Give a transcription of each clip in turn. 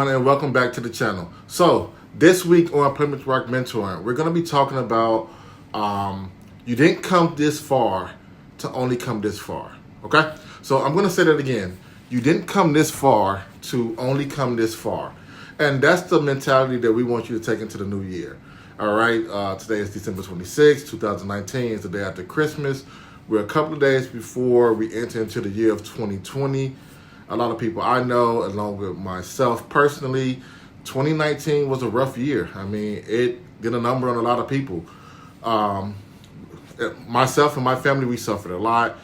everyone, and welcome back to the channel. So this week on Plymouth Rock Mentoring, we're going to be talking about you didn't come this far to only come this far. Okay, so I'm going to say that again. You didn't come this far to only come this far, and that's the mentality that we want you to take into the new year. All right, today is December 26, 2019. It's the day after Christmas. We're a couple of days before we enter into the year of 2020. A lot of people I know, along with myself personally, 2019 was a rough year. I mean, it did a number on a lot of people. Myself and my family, we suffered a lot.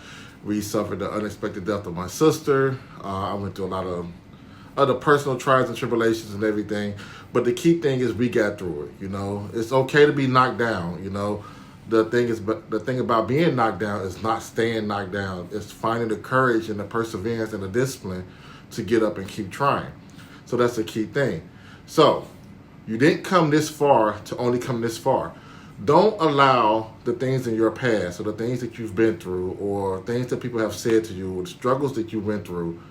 We suffered the unexpected death of my sister. I went through a lot of other personal trials and tribulations and everything. But the key thing is we got through it. You know, it's okay to be knocked down. You know, the thing about being knocked down is not staying knocked down. It's finding the courage and the perseverance and the discipline to get up and keep trying. So that's the key thing. So you didn't come this far to only come this far. Don't allow the things in your past or the things that you've been through or things that people have said to you or the struggles that you went through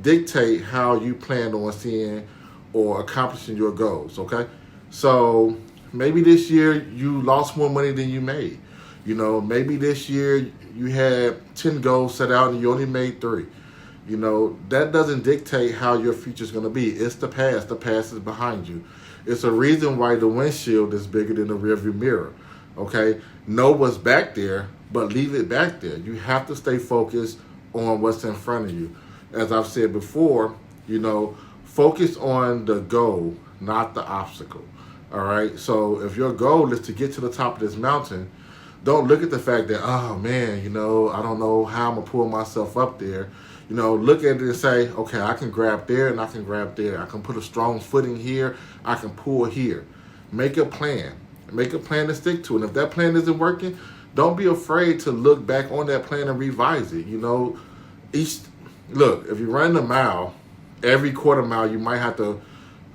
dictate how you plan on seeing or accomplishing your goals, okay? So maybe this year you lost more money than you made. You know, maybe this year you had 10 goals set out and you only made 3. You know, that doesn't dictate how your future is going to be. It's the past. The past is behind you. It's a reason why the windshield is bigger than the rearview mirror, okay? Know what's back there, but leave it back there. You have to stay focused on what's in front of you. As I've said before, you know, focus on the goal, not the obstacle. All right, so if your goal is to get to the top of this mountain, don't look at the fact that, oh man, you know, I don't know how I'm gonna pull myself up there. You know, look at it and say, okay, I can grab there and I can grab there. I can put a strong footing here. I can pull here. Make a plan. Make a plan to stick to. And if that plan isn't working, don't be afraid to look back on that plan and revise it. You know, look, if you run a mile, every quarter mile, you might have to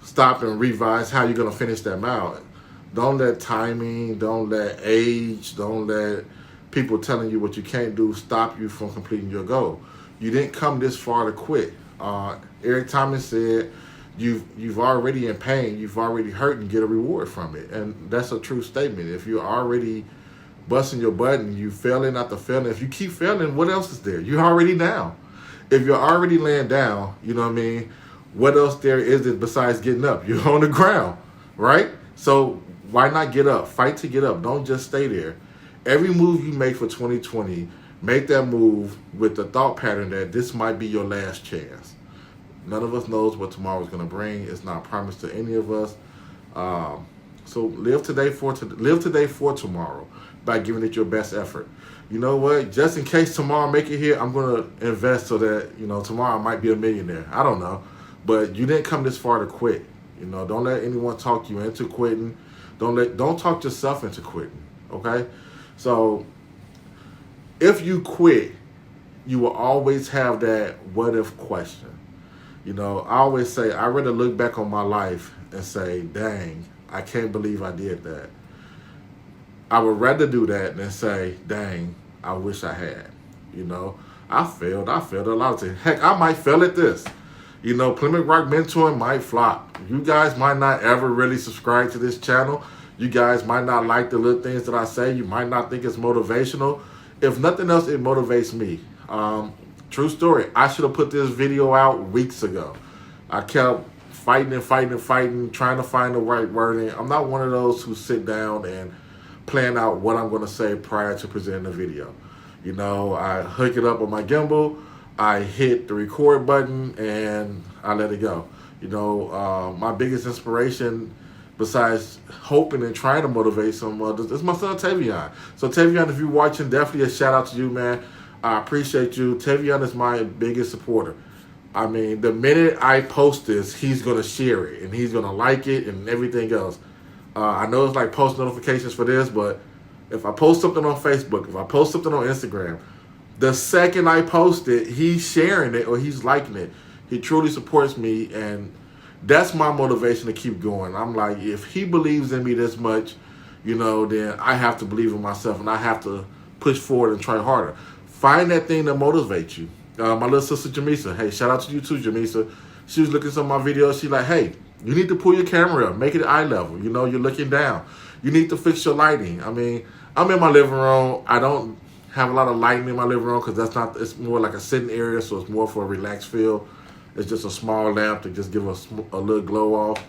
stop and revise how you're going to finish that mile. Don't let timing, don't let age, don't let people telling you what you can't do stop you from completing your goal. You didn't come this far to quit. Eric Thomas said, you've already in pain, you've already hurt and get a reward from it. And that's a true statement. If you're already busting your butt and you failing after failing, if you keep failing, what else is there? You're already down. If you're already laying down, you know what I mean, what else there is it besides getting up? You're on the ground, right? So why not get up? Fight to get up. Don't just stay there. Every move you make for 2020, make that move with the thought pattern that this might be your last chance. None of us knows what tomorrow is going to bring. It's not promised to any of us. So live today for tomorrow by giving it your best effort. You know what? Just in case tomorrow make it here, I'm going to invest so that, you know, tomorrow I might be a millionaire. I don't know. But you didn't come this far to quit. You know, don't let anyone talk you into quitting. Don't talk yourself into quitting, okay? So if you quit, you will always have that what if question. You know, I always say, I'd rather look back on my life and say, dang, I can't believe I did that. I would rather do that than say, dang, I wish I had. You know, I failed a lot of things. Heck, I might fail at this. You know, Plymouth Rock Mentoring might flop. You guys might not ever really subscribe to this channel. You guys might not like the little things that I say. You might not think it's motivational. If nothing else, it motivates me. True story. I should have put this video out weeks ago. I kept fighting, trying to find the right wording. I'm not one of those who sit down and plan out what I'm going to say prior to presenting the video. You know, I hook it up on my gimbal. I hit the record button and I let it go. You know, my biggest inspiration, besides hoping and trying to motivate some others, is my son Tavion. So Tavion, if you're watching, definitely a shout out to you, man. I appreciate you. Tavion is my biggest supporter. I mean, the minute I post this, he's going to share it and he's going to like it and everything else. I know it's like post notifications for this, but if I post something on Facebook, if I post something on Instagram, the second I post it, he's sharing it or he's liking it. He truly supports me, and that's my motivation to keep going. I'm like, if he believes in me this much, you know, then I have to believe in myself and I have to push forward and try harder. Find that thing that motivates you. My little sister Jamisa, hey, shout out to you too, Jamisa. She was looking at some of my videos. She's like, hey, you need to pull your camera up, make it eye level. You know, you're looking down. You need to fix your lighting. I mean, I'm in my living room. I don't have a lot of lighting in my living room because it's more like a sitting area, so it's more for a relaxed feel. It's just a small lamp to just give us a little glow off.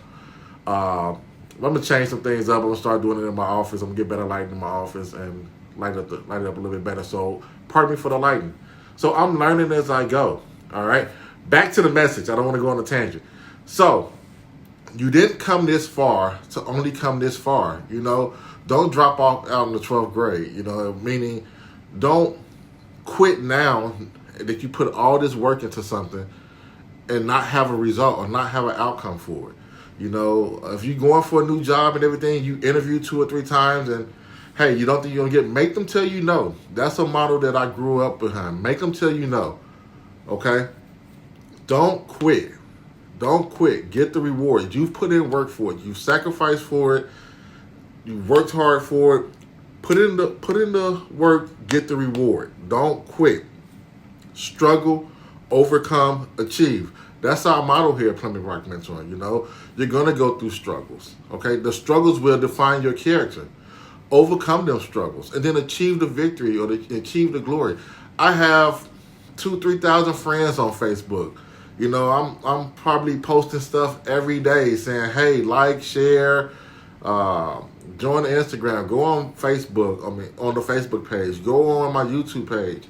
I'm gonna change some things up. I'm gonna start doing it in my office. I'm gonna get better lighting in my office and light it up a little bit better. So pardon me for the lighting. So I'm learning as I go. All right. Back to the message. I don't want to go on a tangent. So you didn't come this far to only come this far. You know, don't drop off out in the 12th grade. You know, meaning don't quit now that you put all this work into something and not have a result or not have an outcome for it. You know, if you're going for a new job and everything, you interview 2 or 3 times and, hey, you don't think you're going to get, make them tell you no. That's a model that I grew up behind. Make them tell you no, okay? Don't quit. Don't quit. Get the reward. You've put in work for it. You've sacrificed for it. You've worked hard for it. Put in the work, get the reward. Don't quit. Struggle, overcome, achieve. That's our motto here at Plymouth Rock Mentoring. You know, you're going to go through struggles. Okay, the struggles will define your character. Overcome them struggles and then achieve the victory or achieve the glory. I have 2,000-3,000 friends on Facebook. You know, I'm probably posting stuff every day saying, hey, like, share, join the Instagram, go on Facebook, on the Facebook page, go on my YouTube page.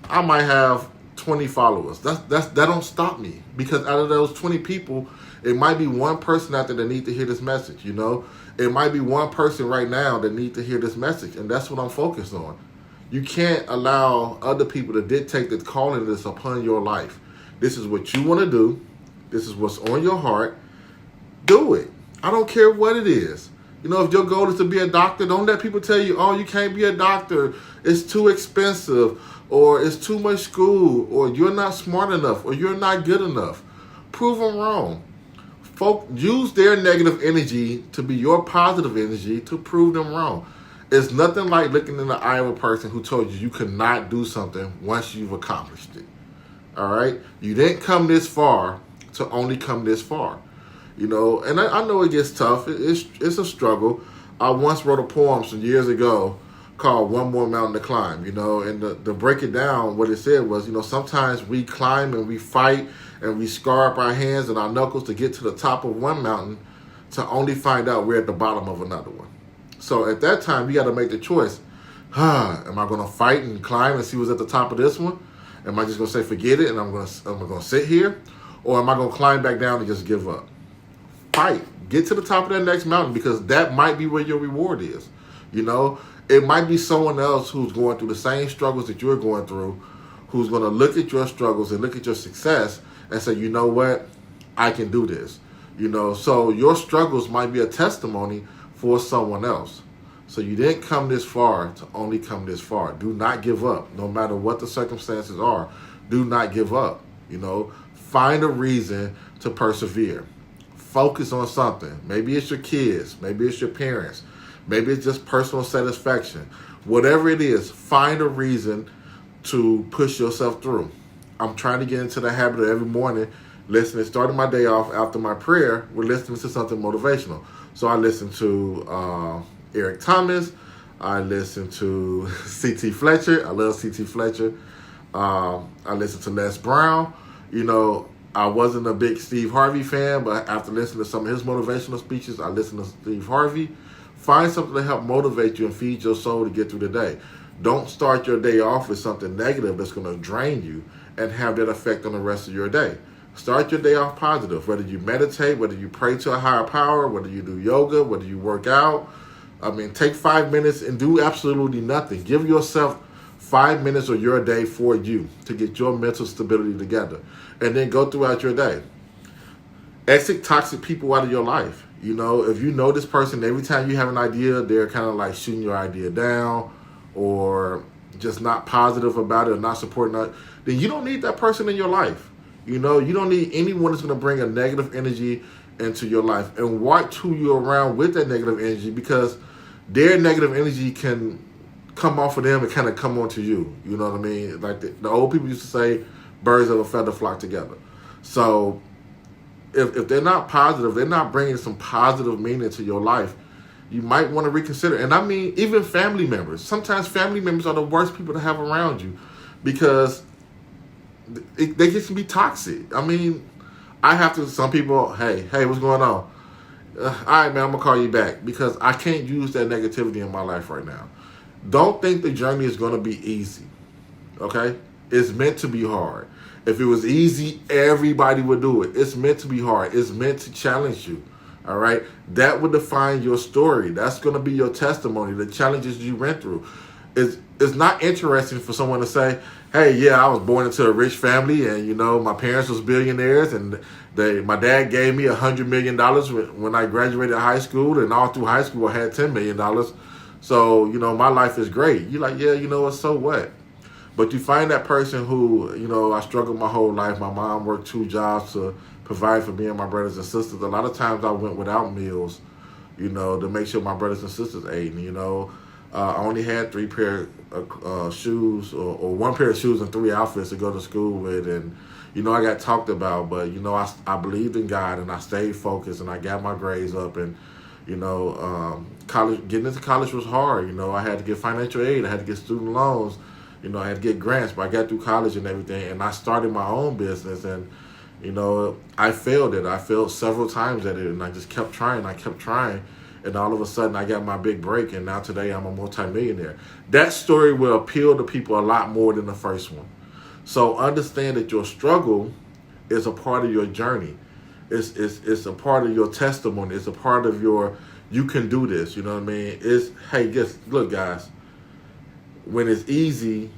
I might have 20 followers. That don't stop me, because out of those 20 people, it might be one person out there that need to hear this message. You know, it might be one person right now that need to hear this message, and that's what I'm focused on. You can't allow other people to dictate the calling that's upon your life. This is what you want to do. This is what's on your heart. Do it. I don't care what it is. You know, if your goal is to be a doctor, don't let people tell you, oh, you can't be a doctor. It's too expensive, or it's too much school, or you're not smart enough, or you're not good enough. Prove them wrong. Use their negative energy to be your positive energy to prove them wrong. It's nothing like looking in the eye of a person who told you cannot do something once you've accomplished it. All right? You didn't come this far to only come this far. You know, and I know it gets tough. It's a struggle. I once wrote a poem some years ago called One More Mountain to Climb, you know, and to break it down, what it said was, you know, sometimes we climb and we fight and we scar up our hands and our knuckles to get to the top of one mountain to only find out we're at the bottom of another one. So at that time, you got to make the choice. Am I going to fight and climb and see what's at the top of this one? Am I just going to say forget it and I'm going to sit here? Or am I going to climb back down and just give up? Fight. Get to the top of that next mountain, because that might be where your reward is. You know, it might be someone else who's going through the same struggles that you're going through, who's going to look at your struggles and look at your success and say, you know what, I can do this. You know, so your struggles might be a testimony for someone else. So you didn't come this far to only come this far. Do not give up, no matter what the circumstances are. Do not give up. You know, find a reason to persevere. Focus on something. Maybe it's your kids. Maybe it's your parents. Maybe it's just personal satisfaction. Whatever it is, find a reason to push yourself through. I'm trying to get into the habit of every morning starting my day off after my prayer with listening to something motivational. So I listen to Eric Thomas. I listen to C.T. Fletcher. I love C.T. Fletcher. I listen to Les Brown. You know, I wasn't a big Steve Harvey fan, but after listening to some of his motivational speeches, I listened to Steve Harvey. Find something to help motivate you and feed your soul to get through the day. Don't start your day off with something negative that's going to drain you and have that effect on the rest of your day. Start your day off positive, whether you meditate, whether you pray to a higher power, whether you do yoga, whether you work out. Take 5 minutes and do absolutely nothing. Give yourself 5 minutes of your day for you to get your mental stability together. And then go throughout your day. Exit toxic people out of your life. You know, if you know this person, every time you have an idea, they're kind of like shooting your idea down or just not positive about it or not supporting it, then you don't need that person in your life. You know, you don't need anyone that's going to bring a negative energy into your life. And watch who you're around with that negative energy, because their negative energy can come off of them and kind of come onto you. You know what I mean? Like the old people used to say, birds of a feather flock together. So if they're not positive, they're not bringing some positive meaning to your life, you might want to reconsider. And I mean, even family members. Sometimes family members are the worst people to have around you because they can be toxic. I mean, I have to, some people, hey, what's going on? All right, man, I'm going to call you back because I can't use that negativity in my life right now. Don't think the journey is going to be easy, okay? It's meant to be hard. If it was easy, everybody would do it. It's meant to be hard. It's meant to challenge you, all right? That would define your story. That's going to be your testimony, the challenges you went through. It's not interesting for someone to say, hey, yeah, I was born into a rich family and, you know, my parents was billionaires and my dad gave me $100 million when I graduated high school, and all through high school I had $10 million. So, you know, my life is great. You're like, yeah, you know what, so what? But you find that person who, you know, I struggled my whole life. My mom worked 2 jobs to provide for me and my brothers and sisters. A lot of times I went without meals, you know, to make sure my brothers and sisters ate. And, you know, I only had 3 pair of shoes or 1 pair of shoes and 3 outfits to go to school with. And, you know, I got talked about, but, you know, I believed in God and I stayed focused and I got my grades up. And, you know, getting into college was hard. You know, I had to get financial aid. I had to get student loans. You know, I had to get grants, but I got through college and everything, and I started my own business, and, you know, I failed it. I failed several times at it, and I just kept trying. And all of a sudden, I got my big break, and now today I'm a multimillionaire. That story will appeal to people a lot more than the first one. So understand that your struggle is a part of your journey. It's a part of your testimony. It's a part of your, you can do this, you know what I mean? Hey, look, guys. When it's easy,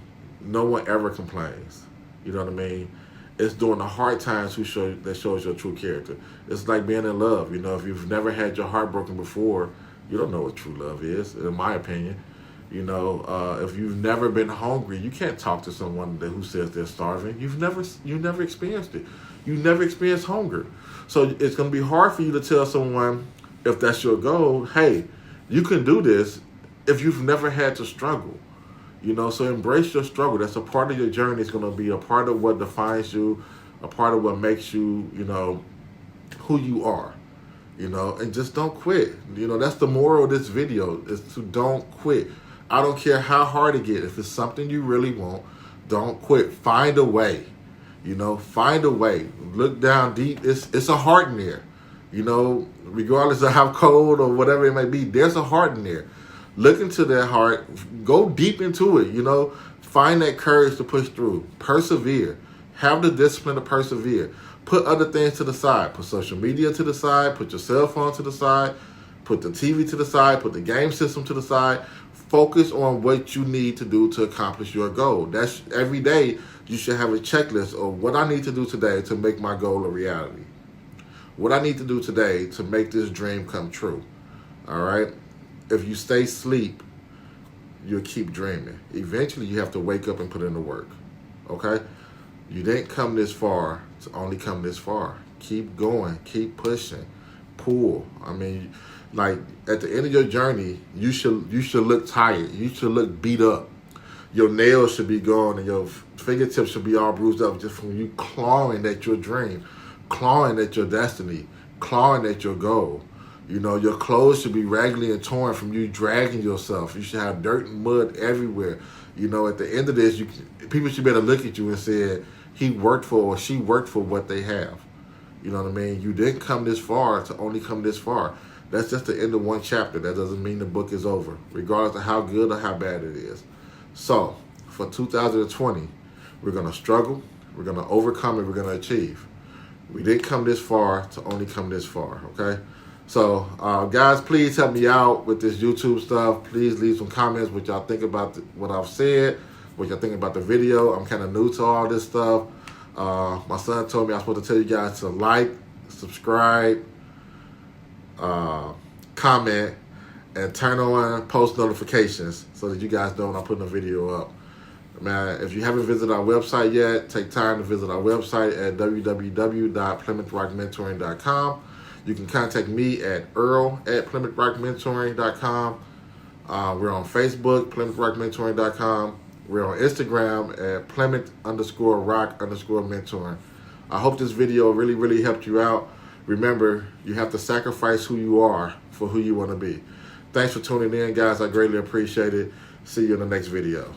no one ever complains. You know what I mean? It's during the hard times that shows your true character. It's like being in love. You know, if you've never had your heart broken before, you don't know what true love is, in my opinion. You know, if you've never been hungry, you can't talk to someone who says they're starving. You never experienced it. You never experienced hunger. So it's going to be hard for you to tell someone, if that's your goal, hey, you can do this if you've never had to struggle. You know, so embrace your struggle. That's a part of your journey. It's going to be a part of what defines you, a part of what makes you, you know, who you are. You know, and just don't quit. You know, that's the moral of this video, is to don't quit. I don't care how hard it gets. If it's something you really want, don't quit. Find a way. You know, find a way. Look down deep. It's a heart in there. You know, regardless of how cold or whatever it may be, there's a heart in there. Look into that heart. Go deep into it, you know. Find that courage to push through. Persevere. Have the discipline to persevere. Put other things to the side. Put social media to the side. Put your cell phone to the side. Put the TV to the side. Put the game system to the side. Focus on what you need to do to accomplish your goal. That's every day you should have a checklist of what I need to do today to make my goal a reality. What I need to do today to make this dream come true. All right? If you stay asleep, you'll keep dreaming. Eventually, you have to wake up and put in the work, okay? You didn't come this far to only come this far. Keep going. Keep pushing. Pull. I mean, like, at the end of your journey, you should look tired. You should look beat up. Your nails should be gone and your fingertips should be all bruised up just from you clawing at your dream, clawing at your destiny, clawing at your goal. You know, your clothes should be raggedy and torn from you dragging yourself. You should have dirt and mud everywhere. You know, at the end of this, people should be able to look at you and say, he worked for or she worked for what they have. You know what I mean? You didn't come this far to only come this far. That's just the end of one chapter. That doesn't mean the book is over, regardless of how good or how bad it is. So, for 2020, we're going to struggle, we're going to overcome, and we're going to achieve. We didn't come this far to only come this far, okay? So, guys, please help me out with this YouTube stuff. Please leave some comments what y'all think about what I've said, what y'all think about the video. I'm kind of new to all this stuff. My son told me I was supposed to tell you guys to like, subscribe, comment, and turn on post notifications so that you guys know when I'm putting a video up. Man, if you haven't visited our website yet, take time to visit our website at www.PlymouthRockMentoring.com. You can contact me at earl@PlymouthRockMentoring.com. We're on Facebook, PlymouthRockMentoring.com. We're on Instagram at Plymouth_Rock_Mentoring. I hope this video really helped you out. Remember, you have to sacrifice who you are for who you want to be. Thanks for tuning in, guys. I greatly appreciate it. See you in the next video.